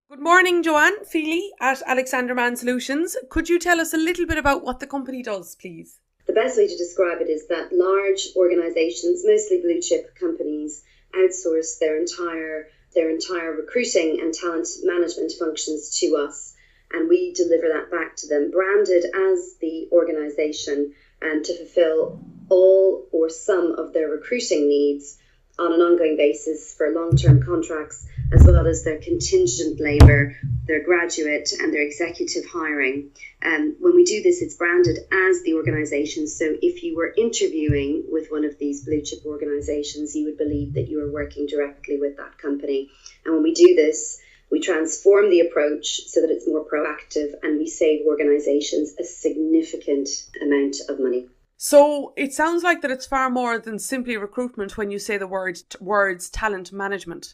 Good morning, Joanne Feely at Alexander Mann Solutions. Could you tell us a little bit about what the company does, please? The best way to describe it is that large organizations, mostly blue chip companies, outsource their entire recruiting and talent management functions to us, and we deliver that back to them, branded as the organization, to fulfill all or some of their recruiting needs on an ongoing basis for long-term contracts, as well as their contingent labour, their graduate and their executive hiring. When we do this, it's branded as the organisation. So if you were interviewing with one of these blue chip organisations, you would believe that you are working directly with that company. And when we do this, we transform the approach so that it's more proactive, and we save organisations a significant amount of money. So it sounds like that it's far more than simply recruitment when you say the words talent management.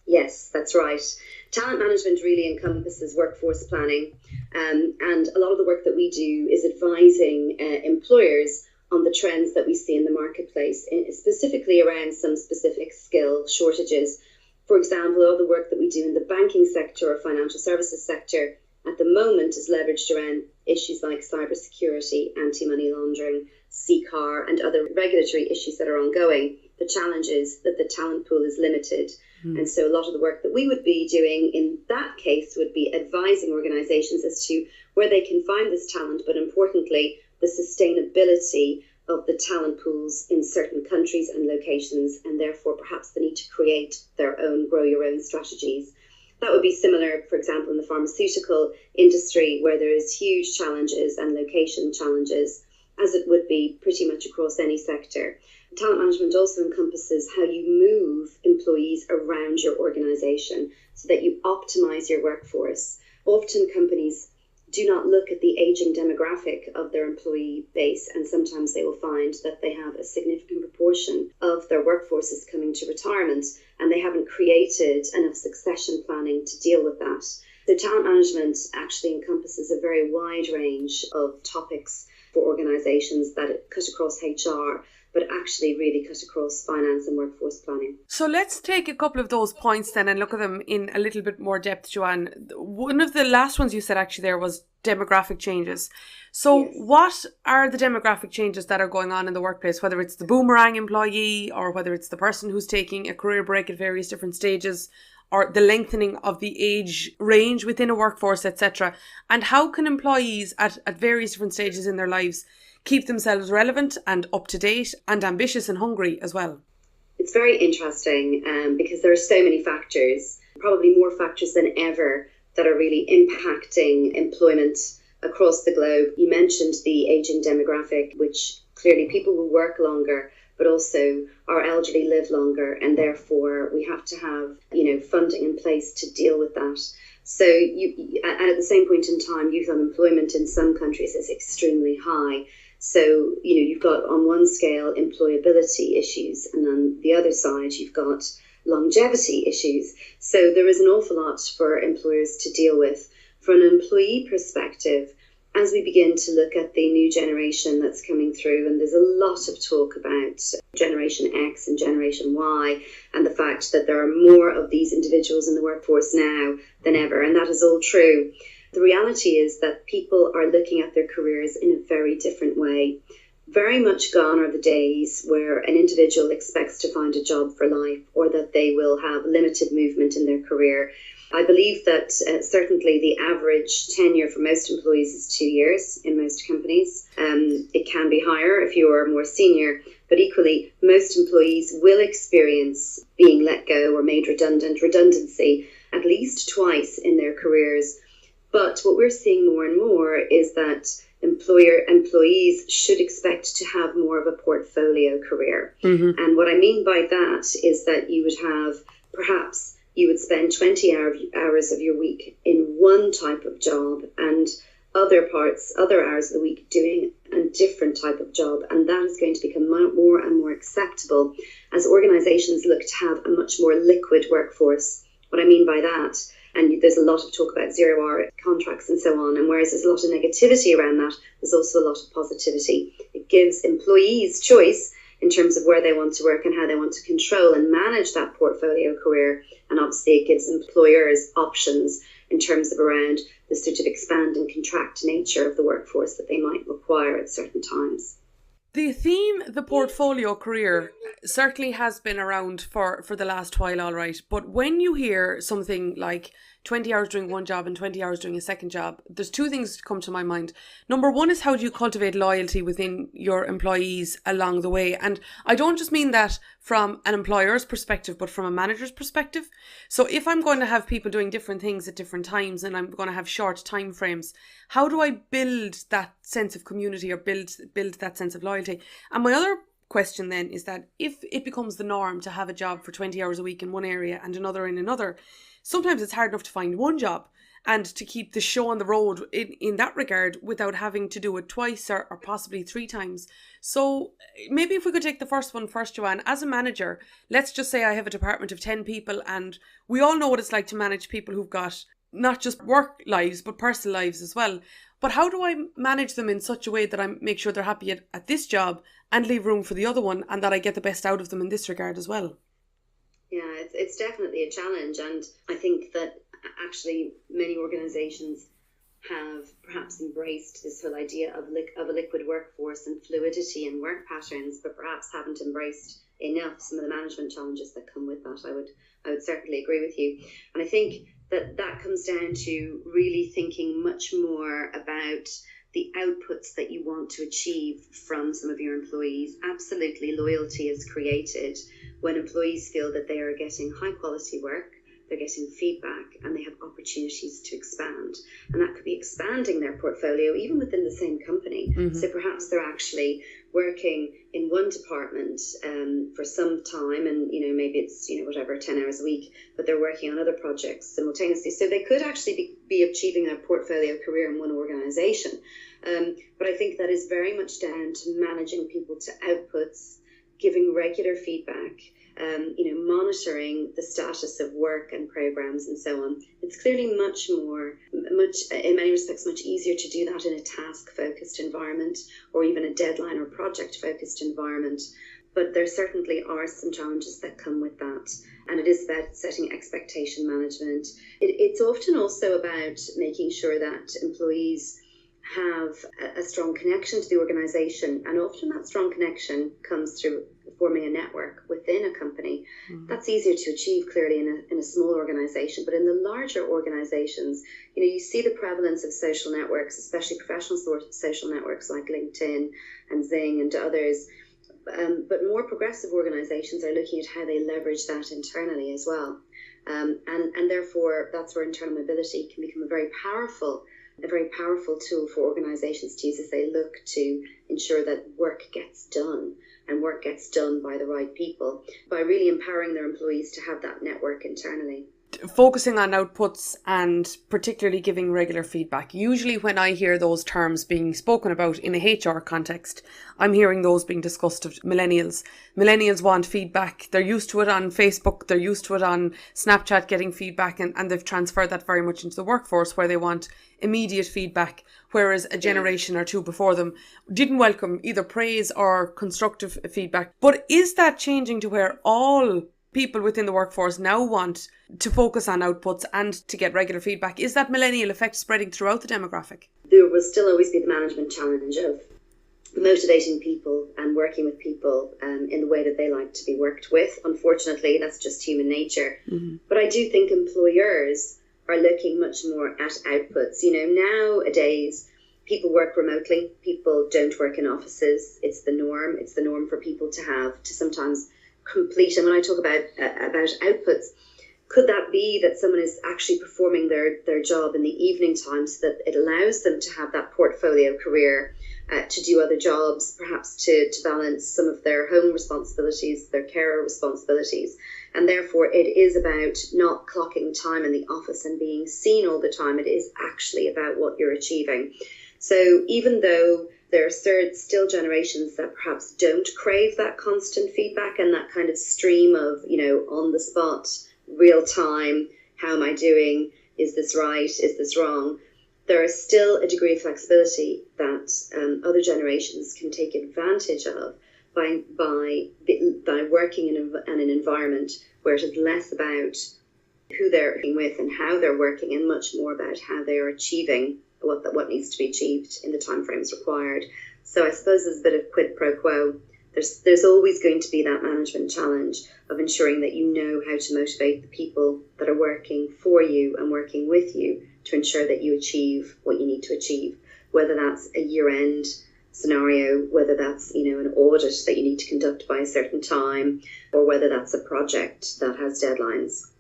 Yes, that's right. Talent management really encompasses workforce planning, and a lot of the work that we do is advising employers on the trends that we see in the marketplace, specifically around some specific skill shortages. For example, a lot of the work that we do in the banking sector or financial services sector at the moment is leveraged around issues like cybersecurity, anti-money laundering, CCAR, and other regulatory issues that are ongoing. The challenge is that the talent pool is limited. And so a lot of the work that we would be doing in that case would be advising organisations as to where they can find this talent, but importantly, the sustainability of the talent pools in certain countries and locations, and therefore perhaps the need to create their own grow your own strategies. That would be similar, for example, in the pharmaceutical industry, where there is huge challenges and location challenges, as it would be pretty much across any sector. Talent management also encompasses how you move employees around your organisation so that you optimise your workforce. Often companies do not look at the ageing demographic of their employee base, and sometimes they will find that they have a significant proportion of their workforce is coming to retirement, and they haven't created enough succession planning to deal with that. So talent management actually encompasses a very wide range of topics for organisations that cut across HR, but actually really cut across finance and workforce planning. So let's take a couple of those points then and look at them in a little bit more depth, Joanne. One of the last ones you said actually there was demographic changes. So Yes. What are the demographic changes that are going on in the workplace, whether it's the boomerang employee or whether it's the person who's taking a career break at various different stages, or the lengthening of the age range within a workforce, etc. And how can employees at various different stages in their lives keep themselves relevant and up to date and ambitious and hungry as well? It's very interesting because there are so many factors, probably more factors than ever, that are really impacting employment across the globe. You mentioned the ageing demographic, which clearly people will work longer, but also our elderly live longer, and therefore we have to have funding in place to deal with that. So and at the same point in time, youth unemployment in some countries is extremely high. So, you've got on one scale employability issues, and on the other side, you've got longevity issues. So there is an awful lot for employers to deal with. From an employee perspective, as we begin to look at the new generation that's coming through, and there's a lot of talk about Generation X and Generation Y, and the fact that there are more of these individuals in the workforce now than ever, and that is all true. The reality is that people are looking at their careers in a very different way. Very much gone are the days where an individual expects to find a job for life, or that they will have limited movement in their career. I believe that certainly the average tenure for most employees is 2 years in most companies. It can be higher if you are more senior, but equally most employees will experience being let go or made redundancy at least twice in their careers. But what we're seeing more and more is that employees should expect to have more of a portfolio career. Mm-hmm. And what I mean by that is that you would have, perhaps you would spend 20 hours of your week in one type of job, and other hours of the week doing a different type of job. And that is going to become more and more acceptable as organizations look to have a much more liquid workforce. What I mean by that, and there's a lot of talk about 0-hour contracts and so on, and whereas there's a lot of negativity around that, there's also a lot of positivity. It gives employees choice in terms of where they want to work and how they want to control and manage that portfolio career. And obviously it gives employers options in terms of around the sort of expand and contract nature of the workforce that they might require at certain times. The theme, the portfolio career, certainly has been around for the last while, all right. But when you hear something like 20 hours doing one job and 20 hours doing a second job, there's two things come to my mind. Number one is, how do you cultivate loyalty within your employees along the way? And I don't just mean that from an employer's perspective, but from a manager's perspective. So if I'm going to have people doing different things at different times and I'm going to have short time frames, how do I build that sense of community or build that sense of loyalty? And my other question then is that if it becomes the norm to have a job for 20 hours a week in one area and another in another, sometimes it's hard enough to find one job and to keep the show on the road in that regard without having to do it twice or possibly three times. So maybe if we could take the first one first, Joanne, as a manager, let's just say I have a department of 10 people, and we all know what it's like to manage people who've got not just work lives, but personal lives as well. But how do I manage them in such a way that I make sure they're happy at this job and leave room for the other one, and that I get the best out of them in this regard as well? Yeah, it's definitely a challenge. And I think that actually many organisations have perhaps embraced this whole idea of a liquid workforce and fluidity in work patterns, but perhaps haven't embraced enough some of the management challenges that come with that. I would certainly agree with you. And I think that comes down to really thinking much more about the outputs that you want to achieve from some of your employees. Absolutely, loyalty is created when employees feel that they are getting high quality work, they're getting feedback, and they have opportunities to expand. And that could be expanding their portfolio even within the same company. Mm-hmm. So perhaps they're actually working in one department for some time, and maybe it's 10 hours a week, but they're working on other projects simultaneously. So they could actually be achieving a portfolio career in one organisation. But I think that is very much down to managing people to outputs, giving regular feedback, monitoring the status of work and programs and so on. It's clearly in many respects, much easier to do that in a task-focused environment, or even a deadline or project-focused environment. But there certainly are some challenges that come with that. And it is about setting expectation management. It's often also about making sure that employees have a strong connection to the organisation, and often that strong connection comes through forming a network within a company. Mm-hmm. That's easier to achieve clearly in a small organisation, but in the larger organisations, you see the prevalence of social networks, especially professional social networks like LinkedIn and Zing and others. But more progressive organisations are looking at how they leverage that internally as well. And therefore, that's where internal mobility can become a very powerful tool for organisations to use as they look to ensure that work gets done, and work gets done by the right people, by really empowering their employees to have that network internally. Focusing on outputs and particularly giving regular feedback. Usually when I hear those terms being spoken about in a HR context, I'm hearing those being discussed of millennials. Millennials want feedback. They're used to it on Facebook. They're used to it on Snapchat, getting feedback, and they've transferred that very much into the workforce, where they want immediate feedback, whereas a generation or two before them didn't welcome either praise or constructive feedback. But is that changing to where all people within the workforce now want to focus on outputs and to get regular feedback? Is that millennial effect spreading throughout the demographic? There will still always be the management challenge of motivating people and working with people in the way that they like to be worked with. Unfortunately, that's just human nature. Mm-hmm. But I do think employers are looking much more at outputs. Nowadays, people work remotely. People don't work in offices. It's the norm. It's the norm for people to sometimes complete. And when I talk about outputs, could that be that someone is actually performing their job in the evening time, so that it allows them to have that portfolio career, to do other jobs, perhaps to balance some of their home responsibilities, their carer responsibilities. And therefore it is about not clocking time in the office and being seen all the time. It is actually about what you're achieving. So even though there are still generations that perhaps don't crave that constant feedback and that kind of stream of, on the spot, real time, how am I doing? Is this right? Is this wrong? There is still a degree of flexibility that other generations can take advantage of. by working in an environment where it is less about who they're working with and how they're working, and much more about how they are achieving what needs to be achieved in the timeframes required. So I suppose there's a bit of quid pro quo. There's always going to be that management challenge of ensuring that you know how to motivate the people that are working for you and working with you to ensure that you achieve what you need to achieve, whether that's a year-end scenario, whether that's an audit that you need to conduct by a certain time, or whether that's a project that has deadlines.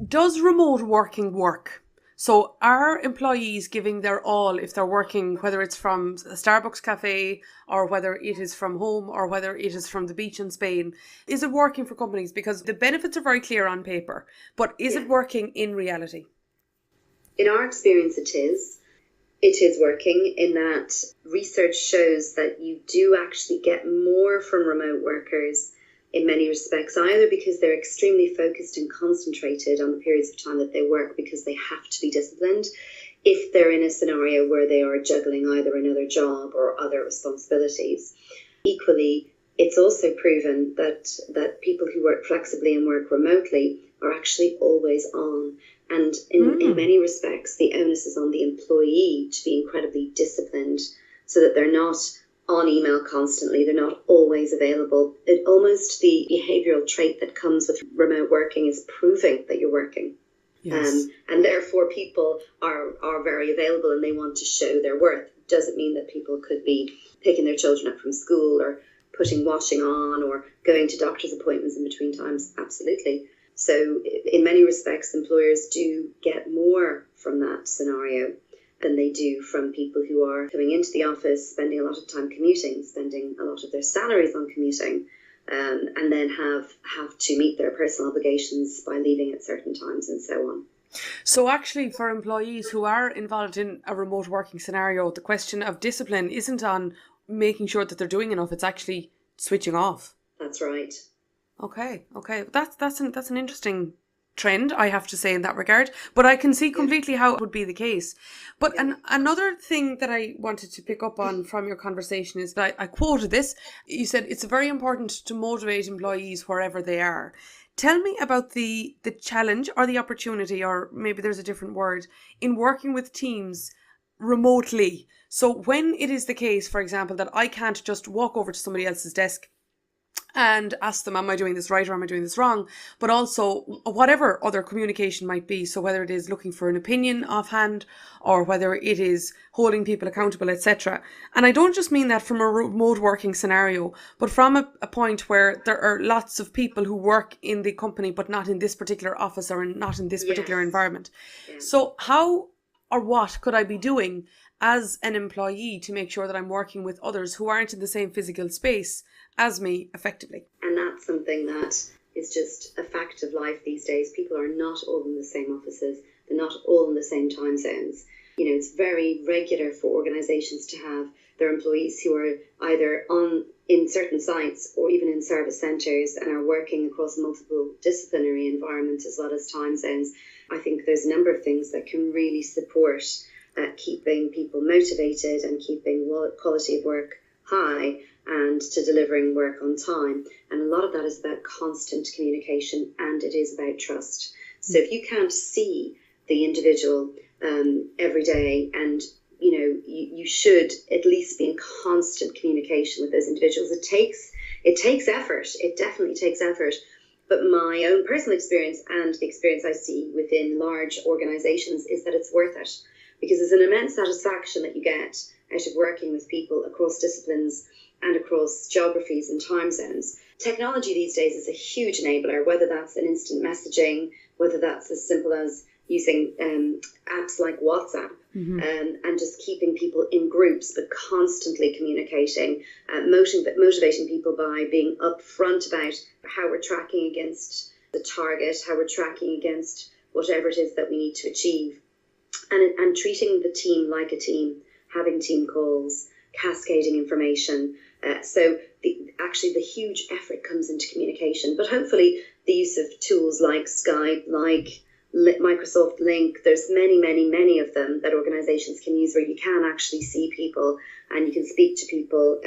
Does remote working work? So are employees giving their all if they're working, whether it's from a Starbucks cafe or whether it is from home or whether it is from the beach in Spain? Is it working for companies? Because the benefits are very clear on paper, but is it working in reality? In our experience, it is. It is working in that research shows that you do actually get more from remote workers in many respects, either because they're extremely focused and concentrated on the periods of time that they work because they have to be disciplined, if they're in a scenario where they are juggling either another job or other responsibilities. Equally, it's also proven that people who work flexibly and work remotely are actually always on. And in many respects, the onus is on the employee to be incredibly disciplined so that they're not on email constantly, they're not always available. Almost the behavioural trait that comes with remote working is proving that you're working. Yes. And therefore people are very available and they want to show their worth. Doesn't mean that people could be picking their children up from school or putting washing on or going to doctor's appointments in between times. Absolutely. So in many respects, employers do get more from that scenario than they do from people who are coming into the office, spending a lot of time commuting, spending a lot of their salaries on commuting, and then have to meet their personal obligations by leaving at certain times and so on. So actually, for employees who are involved in a remote working scenario, the question of discipline isn't on making sure that they're doing enough, it's actually switching off. That's right. Okay. That's an interesting trend, I have to say, in that regard, but I can see completely how it would be the case. But another thing that I wanted to pick up on from your conversation is that I quoted this. You said it's very important to motivate employees wherever they are. Tell me about the challenge or the opportunity, or maybe there's a different word, in working with teams remotely. So when it is the case, for example, that I can't just walk over to somebody else's desk and ask them, am I doing this right or am I doing this wrong? But also whatever other communication might be. So whether it is looking for an opinion offhand or whether it is holding people accountable, etc. And I don't just mean that from a remote working scenario, but from a point where there are lots of people who work in the company, but not in this particular office or not in this particular environment. Yes. So how or what could I be doing as an employee to make sure that I'm working with others who aren't in the same physical space as me effectively? And that's something that is just a fact of life these days. People are not all in the same offices. They're not all in the same time zones. It's very regular for organisations to have their employees who are either in certain sites or even in service centres and are working across multiple disciplinary environments as well as time zones. I think there's a number of things that can really support keeping people motivated and keeping quality of work high and to delivering work on time. And a lot of that is about constant communication, and it is about trust. So if you can't see the individual every day, and you should at least be in constant communication with those individuals. It takes effort. It definitely takes effort. But my own personal experience and the experience I see within large organisations is that it's worth it, because there's an immense satisfaction that you get out of working with people across disciplines and across geographies and time zones. Technology these days is a huge enabler, whether that's an instant messaging, whether that's as simple as using apps like WhatsApp, and just keeping people in groups but constantly communicating, motivating people by being upfront about how we're tracking against the target, how we're tracking against whatever it is that we need to achieve, and treating the team like a team, having team calls, cascading information. So the huge effort comes into communication, but hopefully the use of tools like Skype, like Microsoft Link, there's many of them that organizations can use where you can actually see people and you can speak to people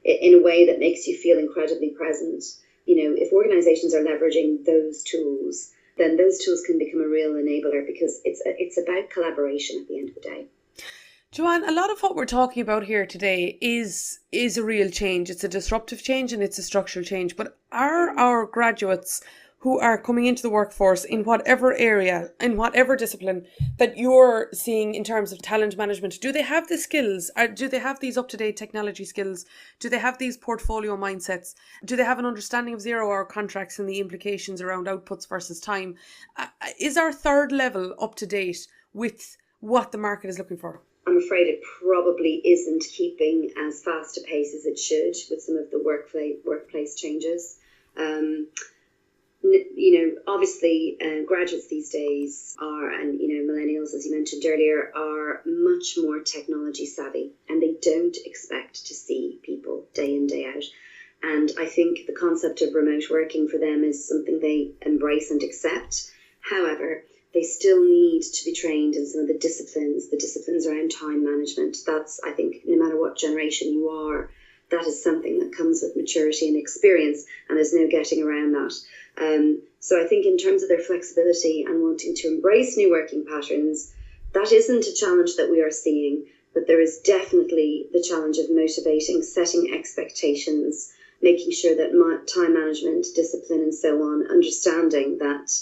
in a way that makes you feel incredibly present. If organizations are leveraging those tools, then those tools can become a real enabler, because it's about collaboration at the end of the day. Joanne, a lot of what we're talking about here today is a real change. It's a disruptive change and it's a structural change. But are our graduates who are coming into the workforce in whatever area, in whatever discipline that you're seeing in terms of talent management, do they have the skills? Do they have these up-to-date technology skills? Do they have these portfolio mindsets? Do they have an understanding of zero-hour contracts and the implications around outputs versus time? Is our third level up to date with what the market is looking for? I'm afraid it probably isn't keeping as fast a pace as it should with some of the workplace changes. Obviously, graduates these days are, and millennials, as you mentioned earlier, are much more technology savvy, and they don't expect to see people day in, day out. And I think the concept of remote working for them is something they embrace and accept. However, they still need to be trained in some of the disciplines around time management. That's, I think, no matter what generation you are, that is something that comes with maturity and experience, and there's no getting around that. So I think in terms of their flexibility and wanting to embrace new working patterns, that isn't a challenge that we are seeing, but there is definitely the challenge of motivating, setting expectations, making sure that time management, discipline and so on, understanding that,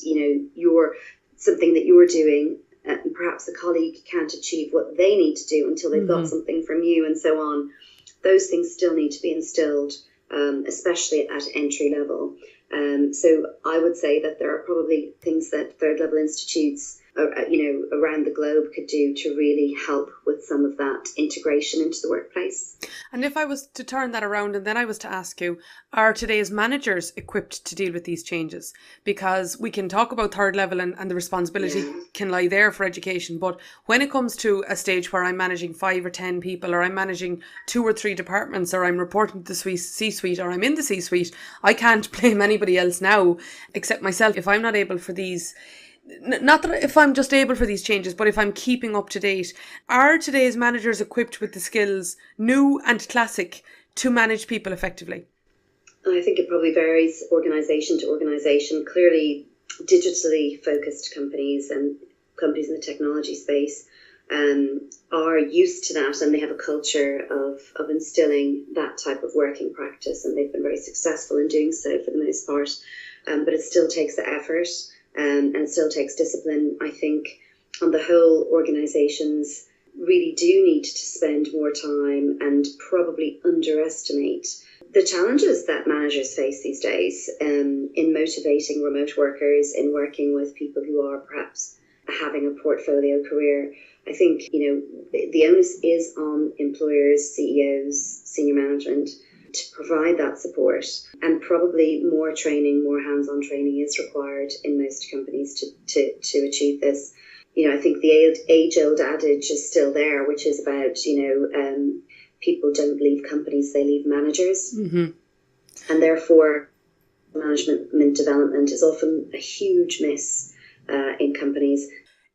you're something that you're doing, perhaps a colleague can't achieve what they need to do until they've got something from you and so on. Those things still need to be instilled, especially at entry level. So I would say that there are probably things that third level institutes, around the globe could do to really help with some of that integration into the workplace. And if I was to turn that around and then I was to ask you, are today's managers equipped to deal with these changes? Because we can talk about third level and the responsibility can lie there for education. But when it comes to a stage where I'm managing 5 or 10 people, or I'm managing 2 or 3 departments, or I'm reporting to the C-suite, or I'm in the C-suite, I can't blame anybody else now except myself if I'm not able for these. Not that if I'm just able for these changes, but if I'm keeping up to date. Are today's managers equipped with the skills, new and classic, to manage people effectively? I think it probably varies organisation to organisation. Clearly, digitally focused companies and companies in the technology space are used to that, and they have a culture of instilling that type of working practice, and they've been very successful in doing so for the most part. But it still takes the effort. And it still takes discipline. I think on the whole, organisations really do need to spend more time and probably underestimate the challenges that managers face these days in motivating remote workers, in working with people who are perhaps having a portfolio career. I think, the onus is on employers, CEOs, senior management to provide that support, and probably more training, more hands-on training is required in most companies to achieve this. I think the age-old adage is still there, which is about, people don't leave companies, they leave managers. And therefore, management development is often a huge miss in companies.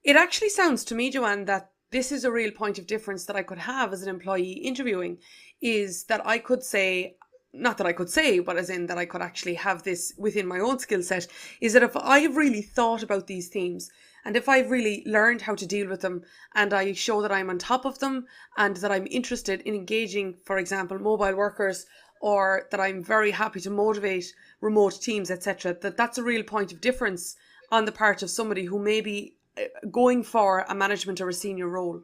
It actually sounds to me, Joanne, that this is a real point of difference that I could have as an employee interviewing, is that I could say, not that I could say, but as in that I could actually have this within my own skill set, is that if I have really thought about these themes, and if I've really learned how to deal with them, and I show that I'm on top of them, and that I'm interested in engaging, for example, mobile workers, or that I'm very happy to motivate remote teams, etc., that's a real point of difference on the part of somebody who may be going for a management or a senior role.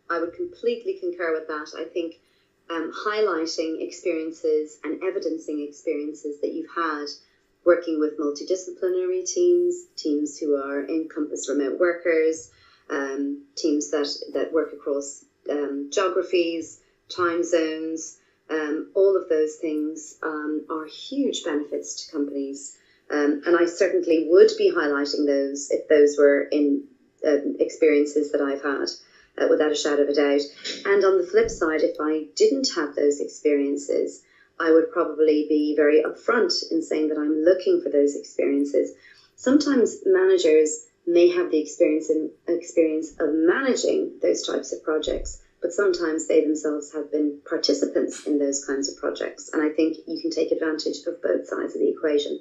I would completely concur with that. I think highlighting experiences and evidencing experiences that you've had working with multidisciplinary teams who are encompass remote workers, teams that work across geographies, time zones, all of those things are huge benefits to companies. And I certainly would be highlighting those if those were in experiences that I've had, without a shadow of a doubt. And on the flip side, if I didn't have those experiences, I would probably be very upfront in saying that I'm looking for those experiences. Sometimes managers may have the experience of managing those types of projects, but sometimes they themselves have been participants in those kinds of projects. And I think you can take advantage of both sides of the equation.